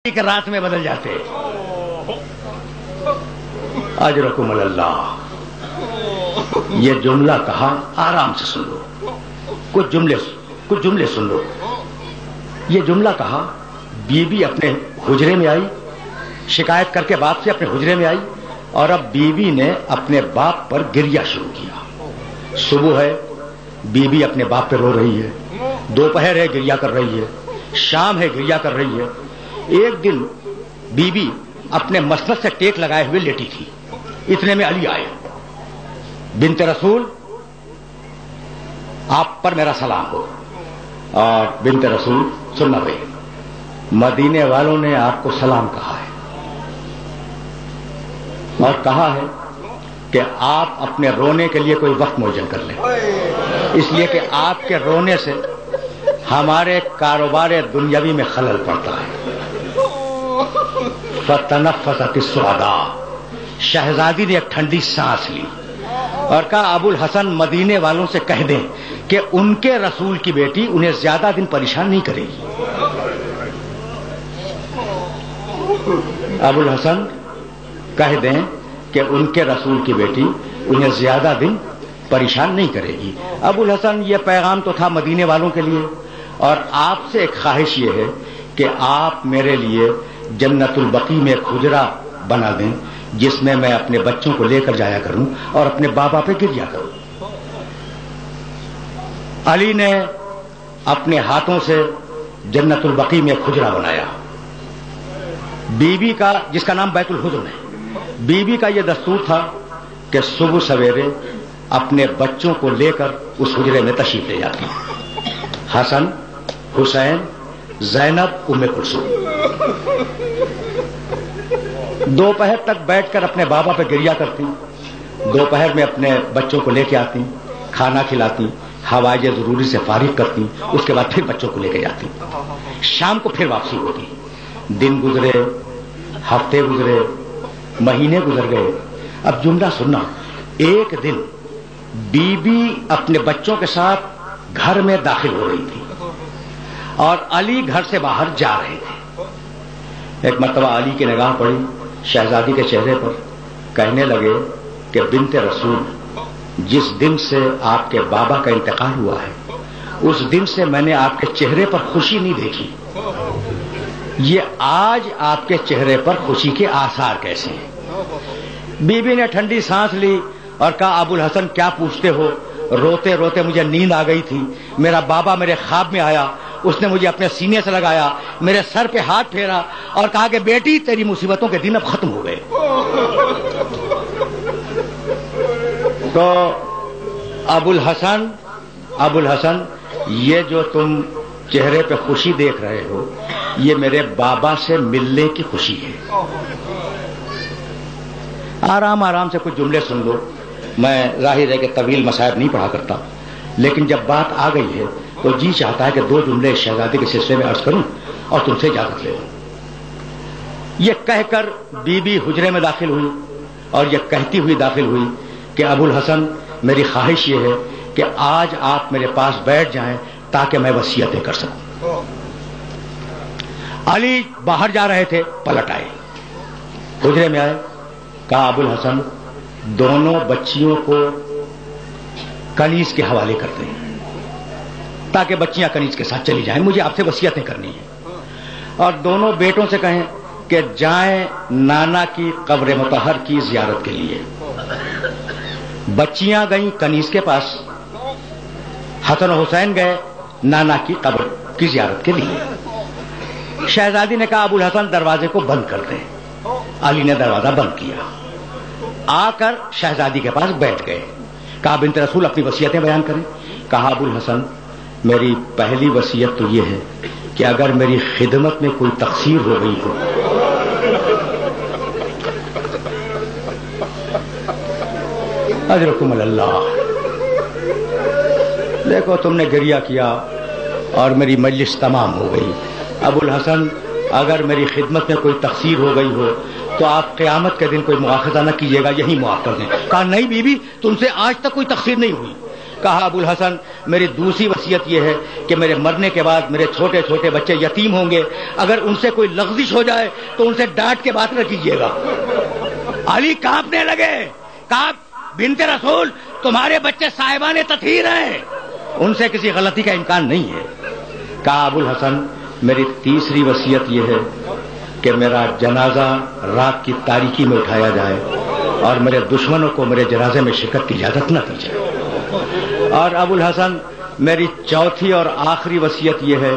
کہ رات میں بدل جاتے. اجرکم اللہ. یہ جملہ کہا، آرام سے سن لو، کچھ جملے سن لو. یہ جملہ کہا، بی بی اپنے حجرے میں آئی، شکایت کر کے باپ سے اپنے حجرے میں آئی، اور اب بی بی نے اپنے باپ پر گریہ شروع کیا. صبح ہے، بی بی اپنے باپ پہ رو رہی ہے، دوپہر ہے گریہ کر رہی ہے، شام ہے گریہ کر رہی ہے. ایک دن بی بی اپنے مسند سے ٹیک لگائے ہوئے لیٹی تھی، اتنے میں علی آئے. بنت رسول، آپ پر میرا سلام ہو. اور بنت رسول سننا بھائی، مدینے والوں نے آپ کو سلام کہا ہے اور کہا ہے کہ آپ اپنے رونے کے لیے کوئی وقت معین کر لیں، اس لیے کہ آپ کے رونے سے ہمارے کاروبار دنیاوی میں خلل پڑتا ہے. فتنفست السعداء، شہزادی نے ایک ٹھنڈی سانس لی اور کہا ابو الحسن مدینے والوں سے کہہ دیں کہ ان کے رسول کی بیٹی انہیں زیادہ دن پریشان نہیں کرے گی. ابو الحسن کہہ دیں کہ ان کے رسول کی بیٹی انہیں زیادہ دن پریشان نہیں کرے گی. ابو الحسن، یہ پیغام تو تھا مدینے والوں کے لیے، اور آپ سے ایک خواہش یہ ہے کہ آپ میرے لیے جنت البقیع میں ایک حجرہ بنا دیں جس میں میں اپنے بچوں کو لے کر جایا کروں اور اپنے بابا پہ گریا کروں. علی نے اپنے ہاتھوں سے جنت البقیع میں ایک حجرہ بنایا. بی بی کا، جس کا نام بیت الحزن ہے، بی بی کا یہ دستور تھا کہ صبح سویرے اپنے بچوں کو لے کر اس حجرے میں تشریف لے جاتی. حسن، حسین، زینب، ام کلثوم. دوپہر تک بیٹھ کر اپنے بابا پہ گریہ کرتی، دوپہر میں اپنے بچوں کو لے کے آتی، کھانا کھلاتی، حوائج ضروری سے فارغ کرتی، اس کے بعد پھر بچوں کو لے کے جاتی. شام کو پھر واپسی ہوتی. دن گزرے، ہفتے گزرے، مہینے گزر گئے. اب جملہ سننا، ایک دن بی بی اپنے بچوں کے ساتھ گھر میں داخل ہو رہی تھی اور علی گھر سے باہر جا رہے تھے. ایک مرتبہ علی کی نگاہ پڑی شہزادی کے چہرے پر، کہنے لگے کہ بنت رسول، جس دن سے آپ کے بابا کا انتقال ہوا ہے اس دن سے میں نے آپ کے چہرے پر خوشی نہیں دیکھی. یہ آج آپ کے چہرے پر خوشی کے آثار کیسے ہیں؟ بی بی نے ٹھنڈی سانس لی اور کہا ابو الحسن کیا پوچھتے ہو، روتے روتے مجھے نیند آ گئی تھی. میرا بابا میرے خواب میں آیا، اس نے مجھے اپنے سینے سے لگایا، میرے سر پہ ہاتھ پھیرا اور کہا کہ بیٹی تیری مصیبتوں کے دن اب ختم ہو گئے. تو ابو الحسن، یہ جو تم چہرے پہ خوشی دیکھ رہے ہو یہ میرے بابا سے ملنے کی خوشی ہے. آرام آرام سے کچھ جملے سن لو. میں ظاہر ہے کہ طویل مصائب نہیں پڑھا کرتا، لیکن جب بات آ گئی ہے تو جی چاہتا ہے کہ دو جملے شہزادی کے سلسلے میں عرض کروں اور تم سے اجازت لے لوں. یہ کہہ کر بی بی حجرے میں داخل ہوئی اور یہ کہتی ہوئی داخل ہوئی کہ ابو الحسن، میری خواہش یہ ہے کہ آج آپ میرے پاس بیٹھ جائیں تاکہ میں وصیتیں کر سکوں. علی باہر جا رہے تھے، پلٹ آئے، حجرے میں آئے، کہا ابو الحسن دونوں بچیوں کو کنیز کے حوالے کرتے ہیں تاکہ بچیاں کنیز کے ساتھ چلی جائیں، مجھے آپ سے وصیتیں کرنی ہیں. اور دونوں بیٹوں سے کہیں کہ جائیں نانا کی قبر مطہر کی زیارت کے لیے. بچیاں گئیں کنیز کے پاس، حسن و حسین گئے نانا کی قبر کی زیارت کے لیے. شہزادی نے کہا ابو الحسن دروازے کو بند کر دیں. علی نے دروازہ بند کیا، آ کر شہزادی کے پاس بیٹھ گئے. کہا بنت رسول اپنی وصیتیں بیان کریں. کہا ابو الحسن میری پہلی وصیت تو یہ ہے کہ اگر میری خدمت میں کوئی تقصیر ہو گئی ہو اجرکم اللہ. دیکھو تم نے گریہ کیا اور میری مجلس تمام ہو گئی. ابو الحسن اگر میری خدمت میں کوئی تقصیر ہو گئی ہو تو آپ قیامت کے دن کوئی مواخذہ نہ کیجیے گا، یہی معاف کر دیں. کہا نہیں بی بی، تم سے آج تک کوئی تقصیر نہیں ہوئی، کہا ابو الحسن میری دوسری وصیت یہ ہے کہ میرے مرنے کے بعد میرے چھوٹے چھوٹے بچے یتیم ہوں گے، اگر ان سے کوئی لغزش ہو جائے تو ان سے ڈانٹ کے بات نہ کیجیے گا۔ علی کانپنے لگے، کہا بنت رسول تمہارے بچے صاحبان تطہیر ہیں، ان سے کسی غلطی کا امکان نہیں ہے۔ کہا ابو الحسن میری تیسری وصیت یہ ہے کہ میرا جنازہ رات کی تاریکی میں اٹھایا جائے اور میرے دشمنوں کو میرے جنازے میں شرکت کی اجازت نہ دی جائے۔ اور ابو الحسن میری چوتھی اور آخری وصیت یہ ہے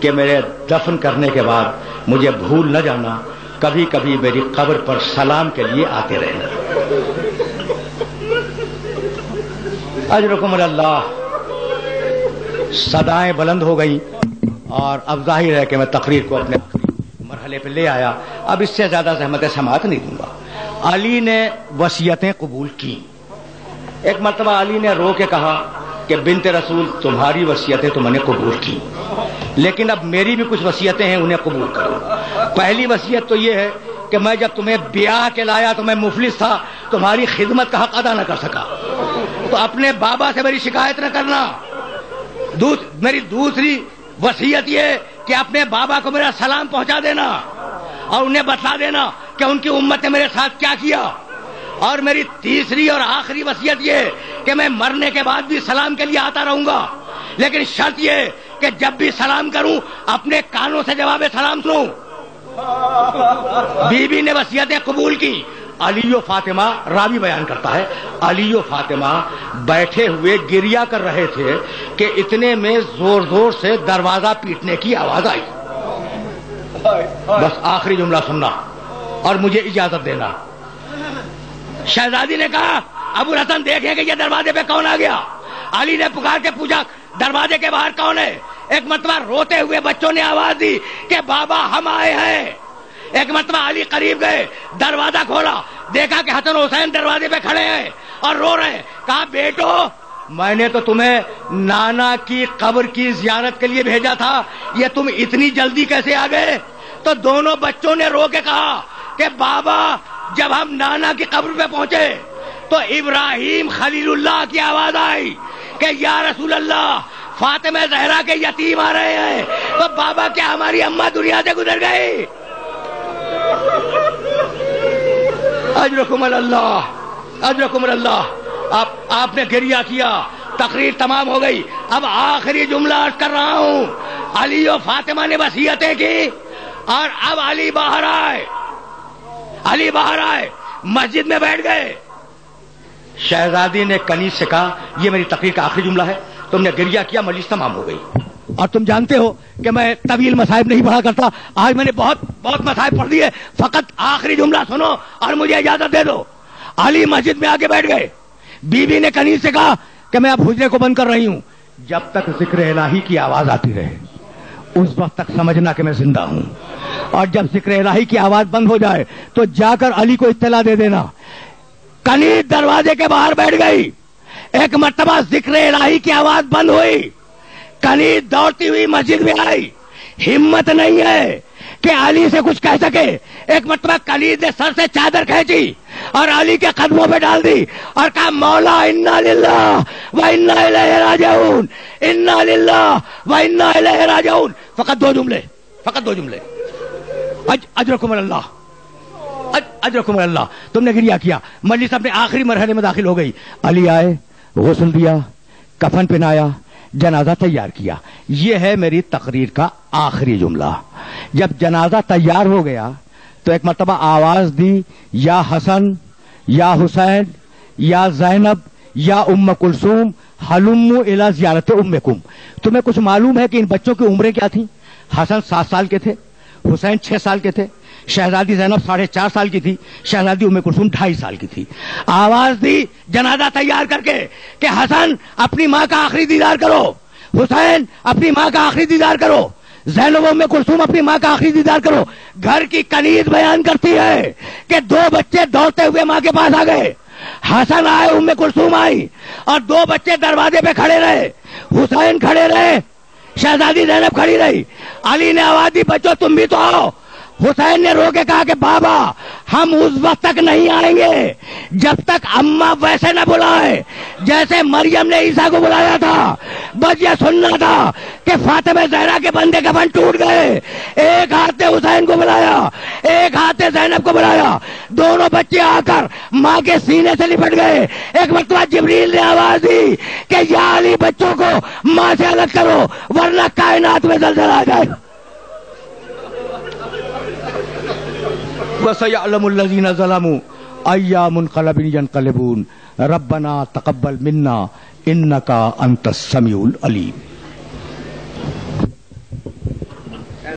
کہ میرے دفن کرنے کے بعد مجھے بھول نہ جانا، کبھی کبھی میری قبر پر سلام کے لیے آتے رہنا۔ اجرکم اللہ۔ صدائیں بلند ہو گئیں اور اب ظاہر ہے کہ میں تقریر کو اپنے مرحلے پہ لے آیا، اب اس سے زیادہ زحمت سماعت نہیں دوں گا۔ علی نے وصیتیں قبول کی۔ ایک مرتبہ علی نے رو کے کہا کہ بنت رسول تمہاری وصیتیں تو میں نے قبول کی، لیکن اب میری بھی کچھ وصیتیں ہیں، انہیں قبول کرو۔ پہلی وصیت تو یہ ہے کہ میں جب تمہیں بیاہ کے لایا تو میں مفلس تھا، تمہاری خدمت کا حق ادا نہ کر سکا، تو اپنے بابا سے میری شکایت نہ کرنا۔ میری دوسری وصیت یہ کہ اپنے بابا کو میرا سلام پہنچا دینا اور انہیں بتلا دینا کہ ان کی امت نے میرے ساتھ کیا کیا۔ اور میری تیسری اور آخری وصیت یہ کہ میں مرنے کے بعد بھی سلام کے لیے آتا رہوں گا، لیکن شرط یہ کہ جب بھی سلام کروں اپنے کانوں سے جواب سلام سنوں۔ بی بی نے وصیتیں قبول کی۔ علی و فاطمہ، راوی بیان کرتا ہے، علی و فاطمہ بیٹھے ہوئے گریا کر رہے تھے کہ اتنے میں زور زور سے دروازہ پیٹنے کی آواز آئی۔ بس آخری جملہ سننا اور مجھے اجازت دینا۔ شہزادی نے کہا ابو الحسن دیکھیں کہ یہ دروازے پہ کون آ گیا۔ علی نے پکار کے پوچھا دروازے کے باہر کون ہے؟ ایک مرتبہ روتے ہوئے بچوں نے آواز دی کہ بابا ہم آئے ہیں۔ ایک مرتبہ علی قریب گئے، دروازہ کھولا، دیکھا کہ حسن حسین دروازے پہ کھڑے ہیں اور رو رہے ہیں۔ کہا بیٹو میں نے تو تمہیں نانا کی قبر کی زیارت کے لیے بھیجا تھا، یہ تم اتنی جلدی کیسے آ گئے؟ تو دونوں بچوں نے رو کے کہا کہ بابا جب ہم نانا کی قبر پہ پہنچے تو ابراہیم خلیل اللہ کی آواز آئی کہ یا رسول اللہ فاطمہ زہرا کے یتیم آ رہے ہیں، تو بابا کیا ہماری اماں دنیا سے گزر گئی؟ اجرکم اللہ، اجرکم اللہ۔ آپ نے گریہ کیا، تقریر تمام ہو گئی، اب آخری جملہ عرض کر رہا ہوں۔ علی و فاطمہ نے وصیتیں کی اور اب علی باہر آئے، علی باہر آئے، مسجد میں بیٹھ گئے۔ شہزادی نے کنیز سے کہا یہ میری تقریر کا آخری جملہ ہے، تم نے گریہ کیا، مجلس تمام ہو گئی۔ اور تم جانتے ہو کہ میں طویل مصائب نہیں پڑھا کرتا، آج میں نے بہت مصائب پڑھ دیے، فقط آخری جملہ سنو اور مجھے اجازت دے دو۔ علی مسجد میں آ کے بیٹھ گئے۔ بی بی نے کنیز سے کہا کہ میں اب حجرے کو بند کر رہی ہوں، جب تک ذکر الہی کی آواز آتی رہے اس وقت تک سمجھنا کہ میں زندہ ہوں، اور جب ذکر الہی کی آواز بند ہو جائے تو جا کر علی کو اطلاع دے دینا۔ کنیز دروازے کے باہر بیٹھ گئی۔ ایک مرتبہ ذکر الہی کی آواز بند ہوئی، کنیز دوڑتی ہوئی مسجد میں آئی، ہمت نہیں ہے کہ علی سے کچھ کہہ سکے۔ ایک مرتبہ کنیز نے سر سے چادر کھینچی اور علی کے قدموں پہ ڈال دی اور کہا مولا انا للہ و انا الیہ راجعون، انا للہ و انا الیہ راجعون۔ فقط دو جملے، فقط دو جملے۔ اجرکم اللہ، اجرکم اللہ۔ تم نے گریہ کیا، مجلس اپنے آخری مرحلے میں داخل ہو گئی۔ علی آئے، غسل دیا، کفن پہنایا، جنازہ تیار کیا۔ یہ ہے میری تقریر کا آخری جملہ۔ جب جنازہ تیار ہو گیا تو ایک مرتبہ آواز دی یا حسن یا حسین یا زینب یا ام کلثوم حلموا الی زیارت امکم۔ تمہیں کچھ معلوم ہے کہ ان بچوں کی عمریں کیا تھیں؟ حسن 7 سال کے تھے، حسین 6 سال کے تھے، شہزادی زینب 4.5 سال کی تھی، شہزادی ام کلثوم 2.5 سال کی تھی۔ آواز دی جنازہ تیار کر کے کہ حسن اپنی ماں کا آخری دیدار کرو، حسین اپنی ماں کا آخری دیدار کرو، زینب ام کلثوم اپنی ماں کا آخری دیدار کرو۔ گھر کی کنیز بیان کرتی ہے کہ 2 بچے دوڑتے ہوئے ماں کے پاس آ گئے، حسن آئے، ام کلثوم آئی، اور 2 بچے دروازے پہ کھڑے رہے، حسین کھڑے رہے، شہزادی زینب کھڑی رہی۔ علی نے آواز دی بچوں تم بھی تو آؤ۔ حسین نے رو کے کہا کہ بابا ہم اس وقت تک نہیں آئیں گے جب تک اماں ویسے نہ بلائے جیسے مریم نے عیسیٰ کو بلایا تھا. بس یہ سننا تھا کہ فاطمہ زہرا کے بندے کفن ٹوٹ گئے. ایک ہاتھ نے حسین کو بلایا, ایک ہاتھ نے زینب کو بلایا. دونوں بچے آ کر ماں کے سینے سے لپٹ گئے. ایک مرتبہ جبریل نے آواز دی کہ یا علی بچوں کو ماں سے الگ کرو ورنہ کائنات میں زلزلہ آ جائے گا. وَسَيَعْلَمُ الَّذِينَ ظَلَمُوا أَيَّ مُنْقَلَبٍ يَنْقَلِبُونَ رَبَّنَا تَقَبَّلْ مِنَّا إِنَّكَ أَنْتَ السَّمِيعُ الْعَلِيمُ.